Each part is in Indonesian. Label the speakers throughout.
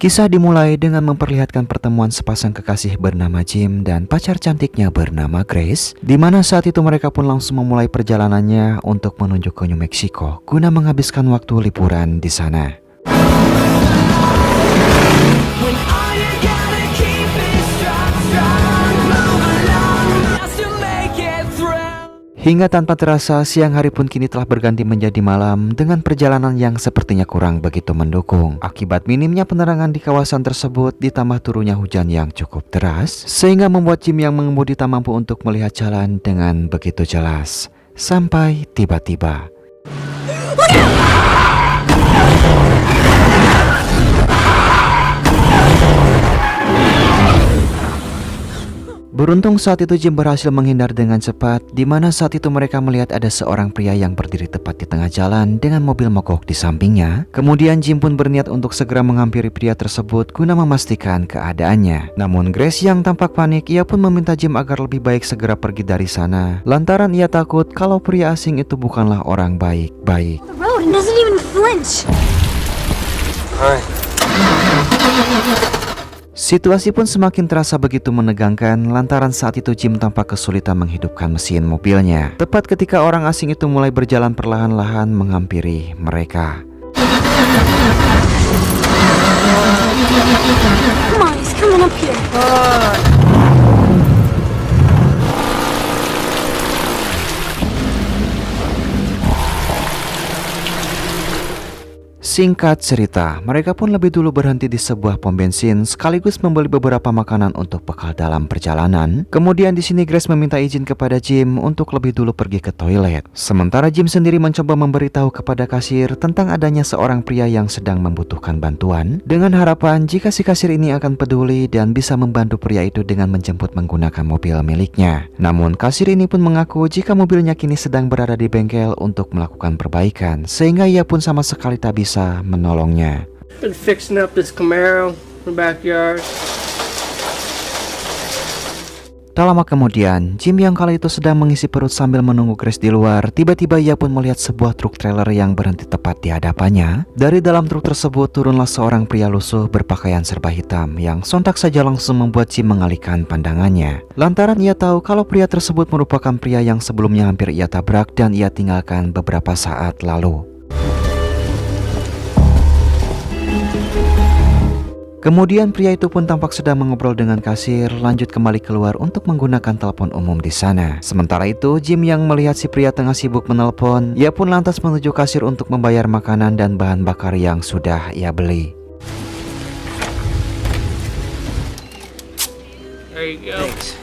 Speaker 1: Kisah dimulai dengan memperlihatkan pertemuan sepasang kekasih bernama Jim dan pacar cantiknya bernama Grace, di mana saat itu mereka pun langsung memulai perjalanannya untuk menuju ke New Mexico guna menghabiskan waktu liburan di sana. Hingga tanpa terasa, siang hari pun kini telah berganti menjadi malam dengan perjalanan yang sepertinya kurang begitu mendukung. Akibat minimnya penerangan di kawasan tersebut ditambah turunnya hujan yang cukup deras, sehingga membuat Jim yang mengemudi tak mampu untuk melihat jalan dengan begitu jelas. Sampai tiba-tiba beruntung saat itu Jim berhasil menghindar dengan cepat, di mana saat itu mereka melihat ada seorang pria yang berdiri tepat di tengah jalan dengan mobil mogok di sampingnya. Kemudian Jim pun berniat untuk segera menghampiri pria tersebut guna memastikan keadaannya. Namun Grace yang tampak panik, ia pun meminta Jim agar lebih baik segera pergi dari sana, lantaran ia takut kalau pria asing itu bukanlah orang baik-baik. Situasi pun semakin terasa begitu menegangkan lantaran saat itu Jim tampak kesulitan menghidupkan mesin mobilnya. Tepat ketika orang asing itu mulai berjalan perlahan-lahan menghampiri mereka.
Speaker 2: Come on, he's coming up here.
Speaker 1: Singkat cerita, mereka pun lebih dulu berhenti di sebuah pom bensin sekaligus membeli beberapa makanan untuk bekal dalam perjalanan. Kemudian di sini Grace meminta izin kepada Jim untuk lebih dulu pergi ke toilet. Sementara Jim sendiri mencoba memberitahu kepada kasir tentang adanya seorang pria yang sedang membutuhkan bantuan, dengan harapan jika si kasir ini akan peduli dan bisa membantu pria itu dengan menjemput menggunakan mobil miliknya. Namun kasir ini pun mengaku jika mobilnya kini sedang berada di bengkel untuk melakukan perbaikan, sehingga ia pun sama sekali tak bisa menolongnya.
Speaker 3: Been fixing up this Camaro in the backyard.
Speaker 1: Tak lama kemudian, Jim yang kala itu sedang mengisi perut sambil menunggu Grace di luar, tiba-tiba ia pun melihat sebuah truk trailer yang berhenti tepat di hadapannya. Dari dalam truk tersebut turunlah seorang pria lusuh berpakaian serba hitam yang sontak saja langsung membuat Jim mengalihkan pandangannya. Lantaran ia tahu kalau pria tersebut merupakan pria yang sebelumnya hampir ia tabrak dan ia tinggalkan beberapa saat lalu. Kemudian pria itu pun tampak sedang mengobrol dengan kasir, lanjut kembali keluar untuk menggunakan telepon umum di sana. Sementara itu, Jim yang melihat si pria tengah sibuk menelpon, ia pun lantas menuju kasir untuk membayar makanan dan bahan bakar yang sudah ia beli.
Speaker 3: There you go.
Speaker 2: Thanks.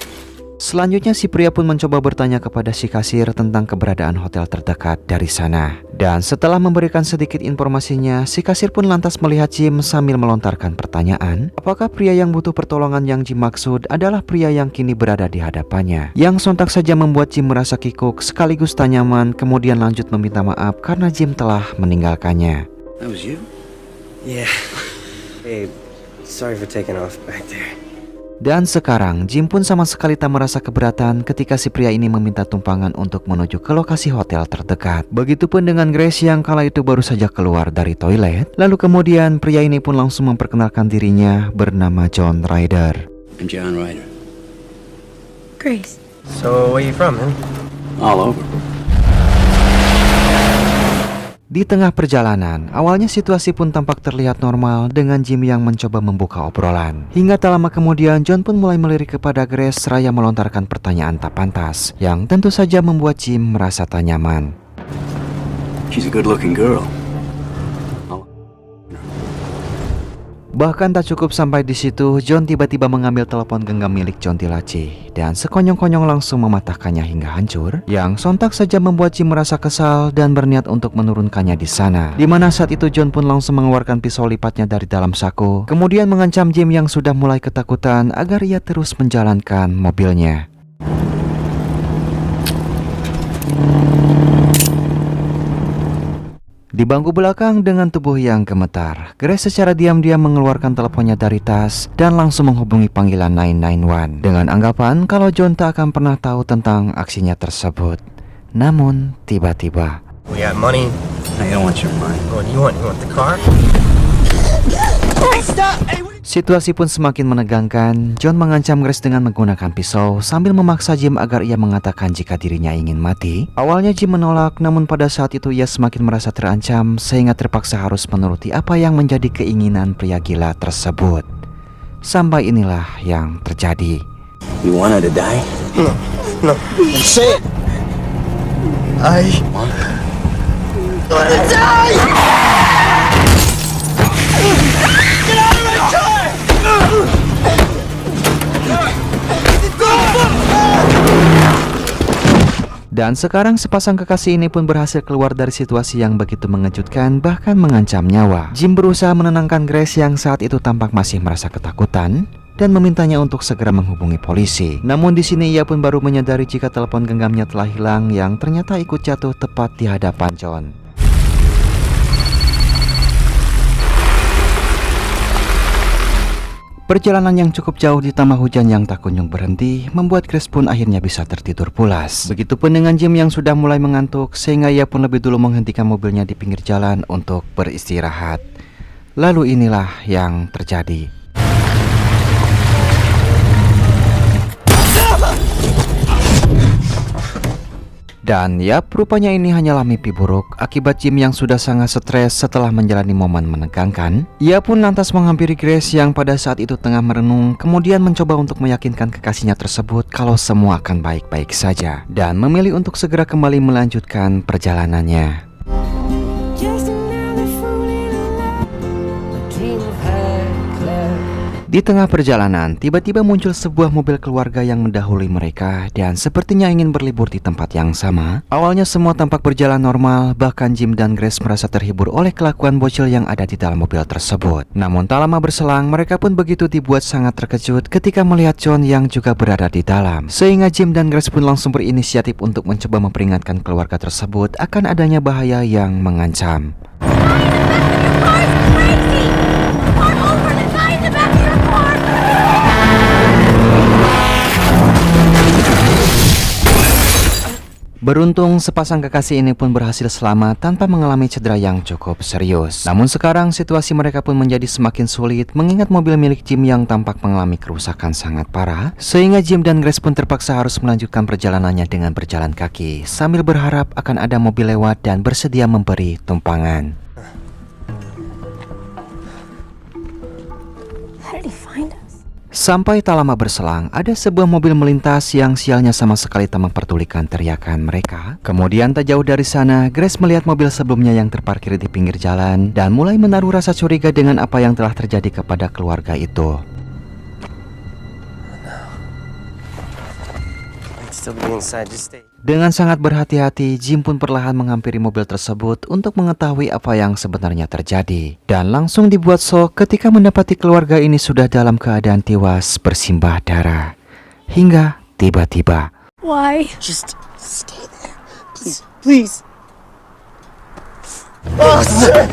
Speaker 1: Selanjutnya si pria pun mencoba bertanya kepada si kasir tentang keberadaan hotel terdekat dari sana. Dan setelah memberikan sedikit informasinya, si kasir pun lantas melihat Jim sambil melontarkan pertanyaan, apakah pria yang butuh pertolongan yang Jim maksud adalah pria yang kini berada di hadapannya. Yang sontak saja membuat Jim merasa kikuk sekaligus tak nyaman, kemudian lanjut meminta maaf karena Jim telah meninggalkannya.
Speaker 4: That was you?
Speaker 5: Yeah. Hey, sorry for taking off back there.
Speaker 1: Dan sekarang Jim pun sama sekali tak merasa keberatan ketika si pria ini meminta tumpangan untuk menuju ke lokasi hotel terdekat. Begitupun dengan Grace yang kala itu baru saja keluar dari toilet. Lalu kemudian pria ini pun langsung memperkenalkan dirinya bernama John Ryder.
Speaker 4: I'm John Ryder.
Speaker 2: Grace.
Speaker 5: So, where you from, man?
Speaker 4: All over.
Speaker 1: Di tengah perjalanan, awalnya situasi pun tampak terlihat normal dengan Jim yang mencoba membuka obrolan. Hingga tak lama kemudian John pun mulai melirik kepada Grace seraya melontarkan pertanyaan tak pantas, yang tentu saja membuat Jim merasa tak nyaman.
Speaker 4: She's a good-looking girl.
Speaker 1: Bahkan tak cukup sampai di situ, John tiba-tiba mengambil telepon genggam milik John di laci dan sekonyong-konyong langsung mematahkannya hingga hancur, yang sontak saja membuat Jim merasa kesal dan berniat untuk menurunkannya di sana. Dimana saat itu John pun langsung mengeluarkan pisau lipatnya dari dalam saku, kemudian mengancam Jim yang sudah mulai ketakutan agar ia terus menjalankan mobilnya. Di bangku belakang dengan tubuh yang gemetar, Grace secara diam-diam mengeluarkan teleponnya dari tas dan langsung menghubungi panggilan 911 dengan anggapan kalau John tak akan pernah tahu tentang aksinya tersebut. Namun tiba-tiba
Speaker 5: We got money.
Speaker 4: I don't want your money.
Speaker 5: What do you want? You want the car?
Speaker 1: Situasi pun semakin menegangkan. John mengancam Grace dengan menggunakan pisau sambil memaksa Jim agar ia mengatakan jika dirinya ingin mati. Awalnya Jim menolak, namun pada saat itu ia semakin merasa terancam sehingga terpaksa harus menuruti apa yang menjadi keinginan pria gila tersebut. Sampai inilah yang terjadi.
Speaker 4: You wanted to die?
Speaker 5: No. Say it. I want to die!
Speaker 1: Dan sekarang sepasang kekasih ini pun berhasil keluar dari situasi yang begitu mengejutkan, bahkan mengancam nyawa. Jim berusaha menenangkan Grace yang saat itu tampak masih merasa ketakutan dan memintanya untuk segera menghubungi polisi. Namun di sini ia pun baru menyadari jika telepon genggamnya telah hilang yang ternyata ikut jatuh tepat di hadapan John. Perjalanan yang cukup jauh ditambah hujan yang tak kunjung berhenti membuat Grace pun akhirnya bisa tertidur pulas. Begitupun dengan Jim yang sudah mulai mengantuk sehingga ia pun lebih dulu menghentikan mobilnya di pinggir jalan untuk beristirahat. Lalu inilah yang terjadi. Dan yap, rupanya ini hanyalah mimpi buruk akibat Jim yang sudah sangat stres setelah menjalani momen menegangkan. Ia pun lantas menghampiri Grace yang pada saat itu tengah merenung, kemudian mencoba untuk meyakinkan kekasihnya tersebut kalau semua akan baik-baik saja, dan memilih untuk segera kembali melanjutkan perjalanannya. Di tengah perjalanan, tiba-tiba muncul sebuah mobil keluarga yang mendahului mereka dan sepertinya ingin berlibur di tempat yang sama. Awalnya semua tampak berjalan normal, bahkan Jim dan Grace merasa terhibur oleh kelakuan bocil yang ada di dalam mobil tersebut. Namun tak lama berselang, mereka pun begitu dibuat sangat terkejut ketika melihat John yang juga berada di dalam. Sehingga Jim dan Grace pun langsung berinisiatif untuk mencoba memperingatkan keluarga tersebut akan adanya bahaya yang mengancam. Beruntung sepasang kekasih ini pun berhasil selamat tanpa mengalami cedera yang cukup serius. Namun sekarang situasi mereka pun menjadi semakin sulit mengingat mobil milik Jim yang tampak mengalami kerusakan sangat parah. Sehingga Jim dan Grace pun terpaksa harus melanjutkan perjalanannya dengan berjalan kaki sambil berharap akan ada mobil lewat dan bersedia memberi tumpangan.
Speaker 2: How did he find us?
Speaker 1: Sampai tak lama berselang, ada sebuah mobil melintas yang sialnya sama sekali tak memperdulikan teriakan mereka. Kemudian tak jauh dari sana, Grace melihat mobil sebelumnya yang terparkir di pinggir jalan dan mulai menaruh rasa curiga dengan apa yang telah terjadi kepada keluarga itu.
Speaker 5: I'd still be inside. Just stay.
Speaker 1: Dengan sangat berhati-hati, Jim pun perlahan menghampiri mobil tersebut untuk mengetahui apa yang sebenarnya terjadi. Dan langsung dibuat shock ketika mendapati keluarga ini sudah dalam keadaan tewas bersimbah darah. Hingga tiba-tiba,
Speaker 2: Why?
Speaker 5: Just stay there. Please. Please. Oh, sir.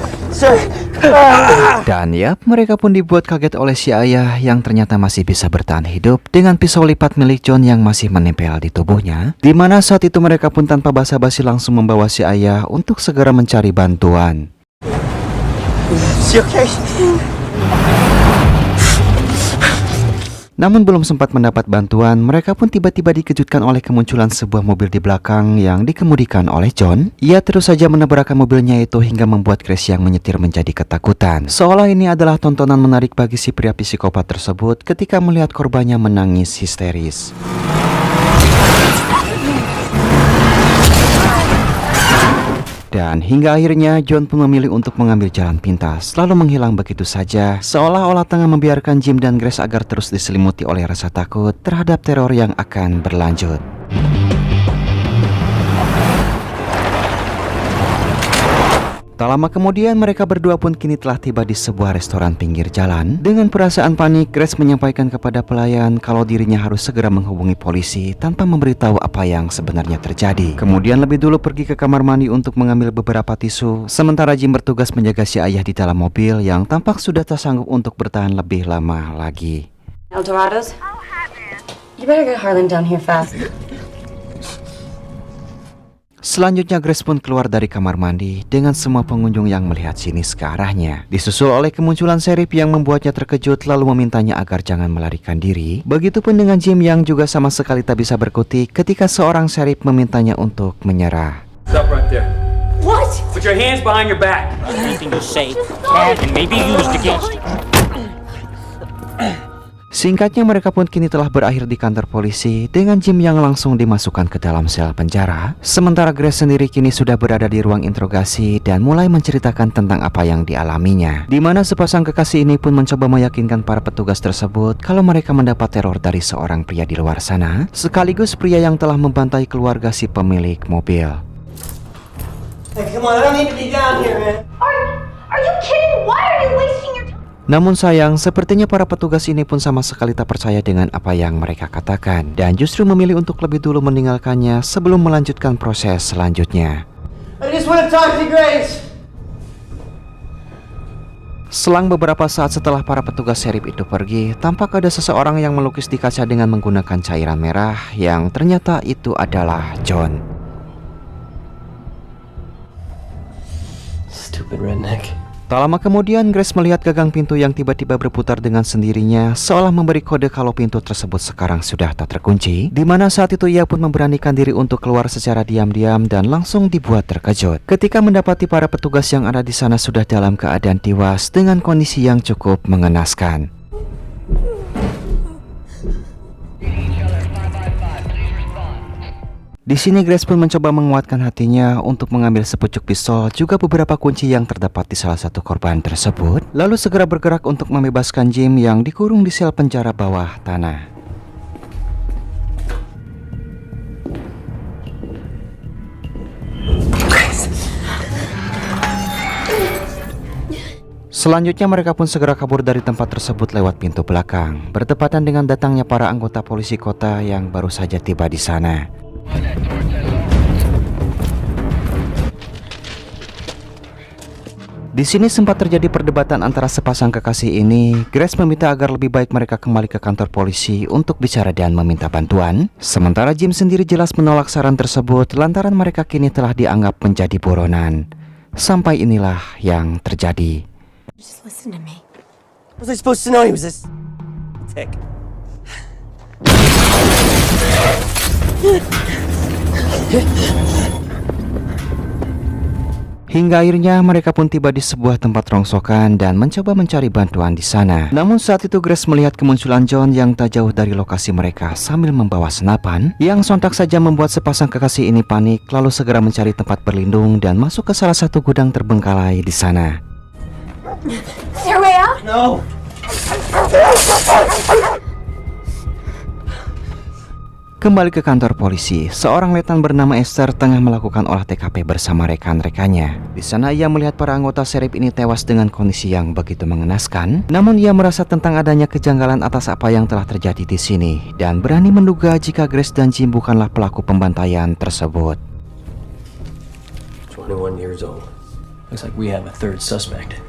Speaker 1: dan yap, mereka pun dibuat kaget oleh si ayah yang ternyata masih bisa bertahan hidup dengan pisau lipat milik John yang masih menempel di tubuhnya. Dimana saat itu mereka pun tanpa basa-basi langsung membawa si ayah untuk segera mencari bantuan.
Speaker 5: Is he okay?
Speaker 1: Namun belum sempat mendapat bantuan, mereka pun tiba-tiba dikejutkan oleh kemunculan sebuah mobil di belakang yang dikemudikan oleh John. Ia terus saja menabrakkan mobilnya itu hingga membuat Grace yang menyetir menjadi ketakutan. Seolah ini adalah tontonan menarik bagi si pria psikopat tersebut ketika melihat korbannya menangis histeris. Dan hingga akhirnya John pun memilih untuk mengambil jalan pintas, lalu menghilang begitu saja, seolah-olah tengah membiarkan Jim dan Grace agar terus diselimuti oleh rasa takut terhadap teror yang akan berlanjut. Tak lama kemudian mereka berdua pun kini telah tiba di sebuah restoran pinggir jalan. Dengan perasaan panik, Grace menyampaikan kepada pelayan kalau dirinya harus segera menghubungi polisi tanpa memberitahu apa yang sebenarnya terjadi. Kemudian lebih dulu pergi ke kamar mandi untuk mengambil beberapa tisu, sementara Jim bertugas menjaga si ayah di dalam mobil yang tampak sudah tak sanggup untuk bertahan lebih lama lagi.
Speaker 6: Eldorados? You better get Harlan down here fast.
Speaker 1: Selanjutnya Grace pun keluar dari kamar mandi dengan semua pengunjung yang melihat sinis ke arahnya. Disusul oleh kemunculan Sheriff yang membuatnya terkejut lalu memintanya agar jangan melarikan diri. Begitupun dengan Jim yang juga sama sekali tak bisa berkutik ketika seorang Sheriff memintanya untuk menyerah.
Speaker 6: Stop right there.
Speaker 2: What?
Speaker 6: Put your hands behind your back.
Speaker 7: Anything you say can and may be used against you.
Speaker 1: Singkatnya mereka pun kini telah berakhir di kantor polisi dengan Jim yang langsung dimasukkan ke dalam sel penjara. Sementara Grace sendiri kini sudah berada di ruang interogasi dan mulai menceritakan tentang apa yang dialaminya. Di mana sepasang kekasih ini pun mencoba meyakinkan para petugas tersebut kalau mereka mendapat teror dari seorang pria di luar sana, sekaligus pria yang telah membantai keluarga si pemilik mobil.
Speaker 5: Hey, come on, I don't need to be down here, man.
Speaker 2: Are you kidding? Why are you wasting your time?
Speaker 1: Namun sayang, sepertinya para petugas ini pun sama sekali tak percaya dengan apa yang mereka katakan dan justru memilih untuk lebih dulu meninggalkannya sebelum melanjutkan proses selanjutnya.
Speaker 5: I just want to talk to Grace.
Speaker 1: Selang beberapa saat setelah para petugas Sheriff itu pergi, tampak ada seseorang yang melukis di kaca dengan menggunakan cairan merah yang ternyata itu adalah John.
Speaker 5: Stupid redneck.
Speaker 1: Tak lama kemudian Grace melihat gagang pintu yang tiba-tiba berputar dengan sendirinya seolah memberi kode kalau pintu tersebut sekarang sudah tak terkunci. Di mana saat itu ia pun memberanikan diri untuk keluar secara diam-diam dan langsung dibuat terkejut ketika mendapati para petugas yang ada di sana sudah dalam keadaan tewas dengan kondisi yang cukup mengenaskan. Di sini Grace pun mencoba menguatkan hatinya untuk mengambil sepucuk pistol juga beberapa kunci yang terdapat di salah satu korban tersebut, lalu segera bergerak untuk membebaskan Jim yang dikurung di sel penjara bawah tanah. Selanjutnya mereka pun segera kabur dari tempat tersebut lewat pintu belakang, bertepatan dengan datangnya para anggota polisi kota yang baru saja tiba di sana. Di sini sempat terjadi perdebatan antara sepasang kekasih ini. Grace meminta agar lebih baik mereka kembali ke kantor polisi untuk bicara dan meminta bantuan. Sementara Jim sendiri jelas menolak saran tersebut lantaran mereka kini telah dianggap menjadi buronan. Sampai inilah yang terjadi.
Speaker 2: Just listen to me.
Speaker 5: Was I supposed to know he was this tick?
Speaker 1: Hingga akhirnya mereka pun tiba di sebuah tempat rongsokan dan mencoba mencari bantuan di sana. Namun saat itu Grace melihat kemunculan John yang tak jauh dari lokasi mereka sambil membawa senapan, yang sontak saja membuat sepasang kekasih ini panik lalu segera mencari tempat berlindung dan masuk ke salah satu gudang terbengkalai di sana.
Speaker 2: Is there a way out?
Speaker 5: No.
Speaker 1: Kembali ke kantor polisi, seorang letnan bernama Esther tengah melakukan olah TKP bersama rekan-rekannya. Di sana ia melihat para anggota Sheriff ini tewas dengan kondisi yang begitu mengenaskan. Namun ia merasa tentang adanya kejanggalan atas apa yang telah terjadi di sini dan berani menduga jika Grace dan Jim bukanlah pelaku pembantaian tersebut.
Speaker 5: 21 years old.
Speaker 4: Looks like we have a third suspect.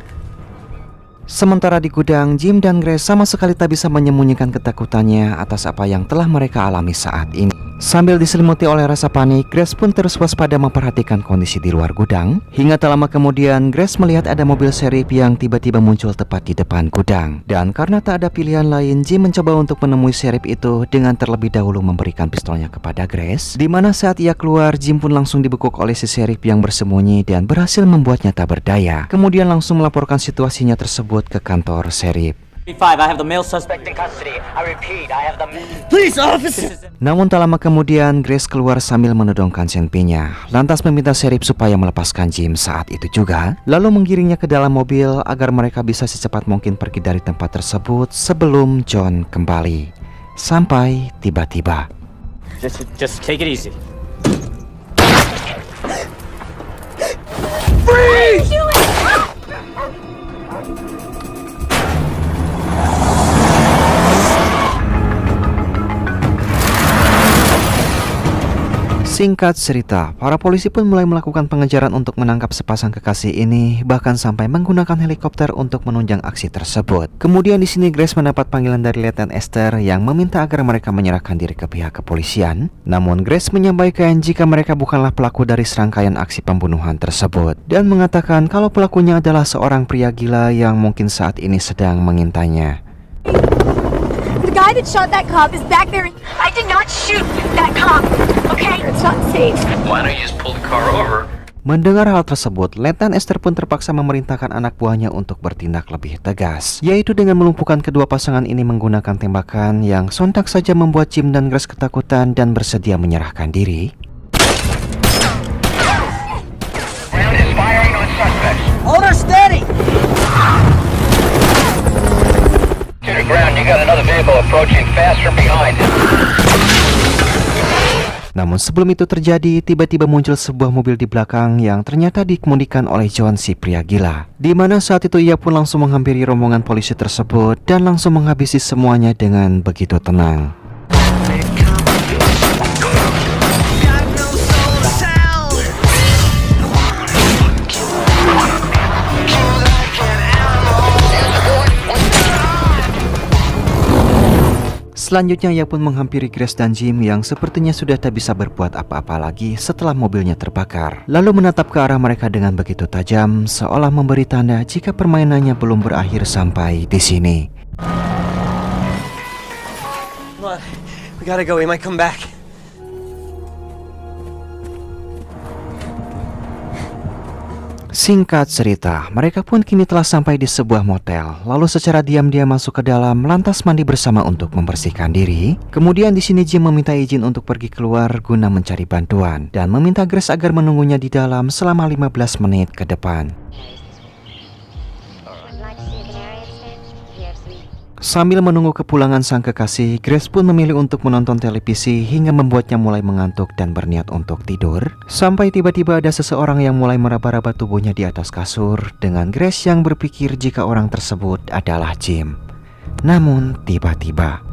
Speaker 1: Sementara di gudang, Jim dan Grace sama sekali tak bisa menyembunyikan ketakutannya atas apa yang telah mereka alami saat ini. Sambil diselimuti oleh rasa panik, Grace pun terus waspada memperhatikan kondisi di luar gudang. Hingga tak lama kemudian, Grace melihat ada mobil Sheriff yang tiba-tiba muncul tepat di depan gudang. Dan karena tak ada pilihan lain, Jim mencoba untuk menemui Sheriff itu dengan terlebih dahulu memberikan pistolnya kepada Grace. Di mana saat ia keluar, Jim pun langsung dibekuk oleh si Sheriff yang bersembunyi dan berhasil membuatnya tak berdaya. Kemudian langsung melaporkan situasinya tersebut ke kantor Sheriff.
Speaker 7: 5, I have the male suspect in custody. I repeat, I have the...
Speaker 5: Please, officer!
Speaker 1: Namun tak lama kemudian Grace keluar sambil menodongkan senpinya, lantas meminta Sheriff supaya melepaskan Jim saat itu juga, lalu menggiringnya ke dalam mobil agar mereka bisa secepat mungkin pergi dari tempat tersebut sebelum John kembali. Sampai tiba-tiba
Speaker 7: Just take it easy.
Speaker 1: Singkat cerita, para polisi pun mulai melakukan pengejaran untuk menangkap sepasang kekasih ini, bahkan sampai menggunakan helikopter untuk menunjang aksi tersebut. Kemudian di sini Grace mendapat panggilan dari Letnan Esther yang meminta agar mereka menyerahkan diri ke pihak kepolisian. Namun Grace menyampaikan jika mereka bukanlah pelaku dari serangkaian aksi pembunuhan tersebut dan mengatakan kalau pelakunya adalah seorang pria gila yang mungkin saat ini sedang mengintainya.
Speaker 2: The guy that shot that cop is back there. I did not shoot that cop. Okay? It's not safe.
Speaker 6: Why don't you just pull the car over?
Speaker 1: Mendengar hal tersebut, Letnan Esther pun terpaksa memerintahkan anak buahnya untuk bertindak lebih tegas, yaitu dengan melumpuhkan kedua pasangan ini menggunakan tembakan yang sontak saja membuat Jim dan Grace ketakutan dan bersedia menyerahkan diri.
Speaker 7: Hold her steady! To the ground, you got another vehicle approaching fast from behind.
Speaker 1: Namun sebelum itu terjadi, tiba-tiba muncul sebuah mobil di belakang yang ternyata dikemudikan oleh John si pria gila. Di mana saat itu ia pun langsung menghampiri rombongan polisi tersebut dan langsung menghabisi semuanya dengan begitu tenang. Selanjutnya ia pun menghampiri Grace dan Jim yang sepertinya sudah tak bisa berbuat apa-apa lagi setelah mobilnya terbakar. Lalu menatap ke arah mereka dengan begitu tajam, seolah memberi tanda jika permainannya belum berakhir sampai di sini.
Speaker 5: Come on. We gotta go. He might come back.
Speaker 1: Singkat cerita, mereka pun kini telah sampai di sebuah motel. Lalu secara diam-diam masuk ke dalam, lantas mandi bersama untuk membersihkan diri. Kemudian di sini Jim meminta izin untuk pergi keluar guna mencari bantuan dan meminta Grace agar menunggunya di dalam selama 15 menit ke depan. Sambil menunggu kepulangan sang kekasih, Grace pun memilih untuk menonton televisi hingga membuatnya mulai mengantuk dan berniat untuk tidur. Sampai tiba-tiba ada seseorang yang mulai meraba-raba tubuhnya di atas kasur dengan Grace yang berpikir jika orang tersebut adalah Jim. Namun tiba-tiba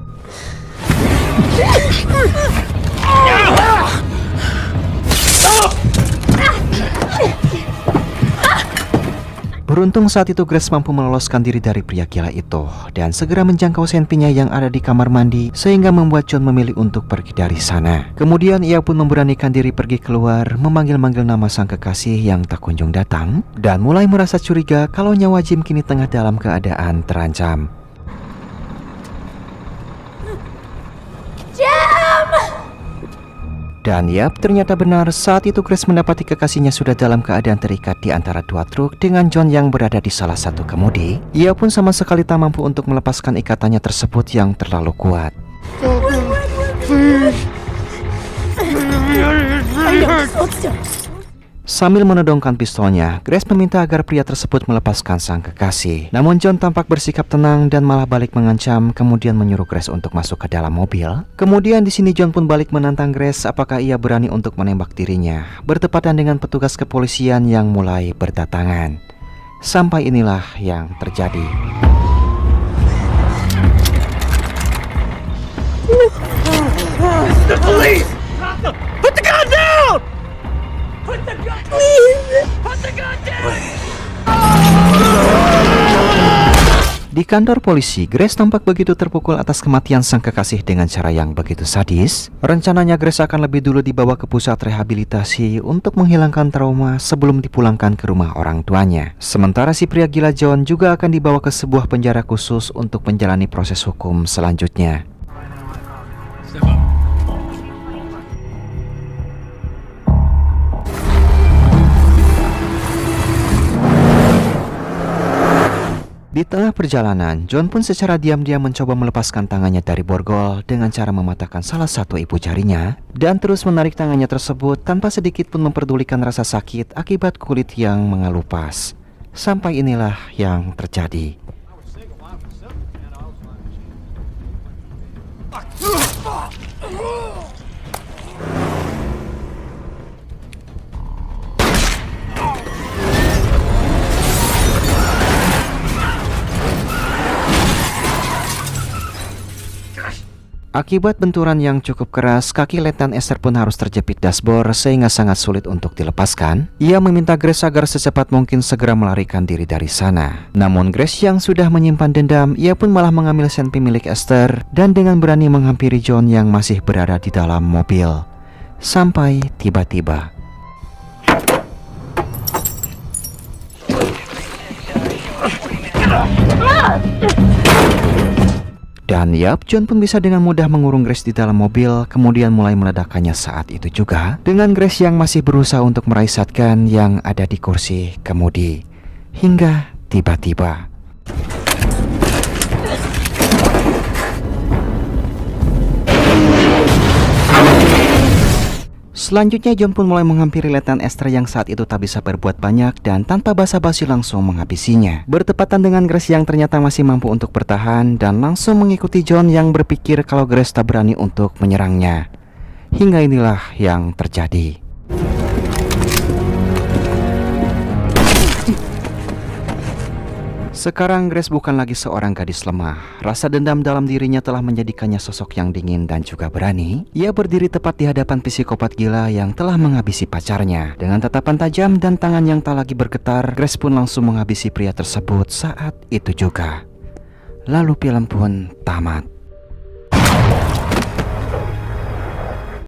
Speaker 1: beruntung saat itu Grace mampu meloloskan diri dari pria gila itu dan segera menjangkau senpinya yang ada di kamar mandi sehingga membuat John memilih untuk pergi dari sana. Kemudian ia pun memberanikan diri pergi keluar, memanggil-manggil nama sang kekasih yang tak kunjung datang dan mulai merasa curiga kalau nyawa Jim kini tengah dalam keadaan terancam. Dan yap, ternyata benar, saat itu Grace mendapati kekasihnya sudah dalam keadaan terikat di antara dua truk dengan John yang berada di salah satu kemudi. Ia pun sama sekali tak mampu untuk melepaskan ikatannya tersebut yang terlalu kuat. Sambil menodongkan pistolnya, Grace meminta agar pria tersebut melepaskan sang kekasih. Namun John tampak bersikap tenang dan malah balik mengancam, kemudian menyuruh Grace untuk masuk ke dalam mobil. Kemudian di sini John pun balik menantang Grace apakah ia berani untuk menembak dirinya, bertepatan dengan petugas kepolisian yang mulai berdatangan. Sampai inilah yang terjadi.
Speaker 6: The police! Put the gun down! Put the gun down! Please! Put the gun down!
Speaker 1: Di kantor polisi, Grace tampak begitu terpukul atas kematian sang kekasih dengan cara yang begitu sadis. Rencananya Grace akan lebih dulu dibawa ke pusat rehabilitasi untuk menghilangkan trauma sebelum dipulangkan ke rumah orang tuanya. Sementara si pria gila John juga akan dibawa ke sebuah penjara khusus untuk menjalani proses hukum selanjutnya. Di tengah perjalanan, John pun secara diam-diam mencoba melepaskan tangannya dari borgol dengan cara mematahkan salah satu ibu jarinya dan terus menarik tangannya tersebut tanpa sedikit pun memperdulikan rasa sakit akibat kulit yang mengelupas. Sampai inilah yang terjadi. Akibat benturan yang cukup keras, kaki Letnan Esther pun harus terjepit dashboard sehingga sangat sulit untuk dilepaskan. Ia meminta Grace agar secepat mungkin segera melarikan diri dari sana. Namun Grace yang sudah menyimpan dendam, ia pun malah mengambil senpi milik Esther dan dengan berani menghampiri John yang masih berada di dalam mobil. Sampai tiba-tiba dan yap, John pun bisa dengan mudah mengurung Grace di dalam mobil, kemudian mulai meledakkannya saat itu juga, dengan Grace yang masih berusaha untuk meraih shotgun yang ada di kursi kemudi. Hingga tiba-tiba selanjutnya John pun mulai menghampiri Letnan Esther yang saat itu tak bisa berbuat banyak dan tanpa basa-basi langsung menghabisinya. Bertepatan dengan Grace yang ternyata masih mampu untuk bertahan dan langsung mengikuti John yang berpikir kalau Grace tak berani untuk menyerangnya. Hingga inilah yang terjadi. Sekarang Grace bukan lagi seorang gadis lemah. Rasa dendam dalam dirinya telah menjadikannya sosok yang dingin dan juga berani. Ia berdiri tepat di hadapan psikopat gila yang telah menghabisi pacarnya. Dengan tatapan tajam dan tangan yang tak lagi bergetar, Grace pun langsung menghabisi pria tersebut saat itu juga. Lalu film pun tamat.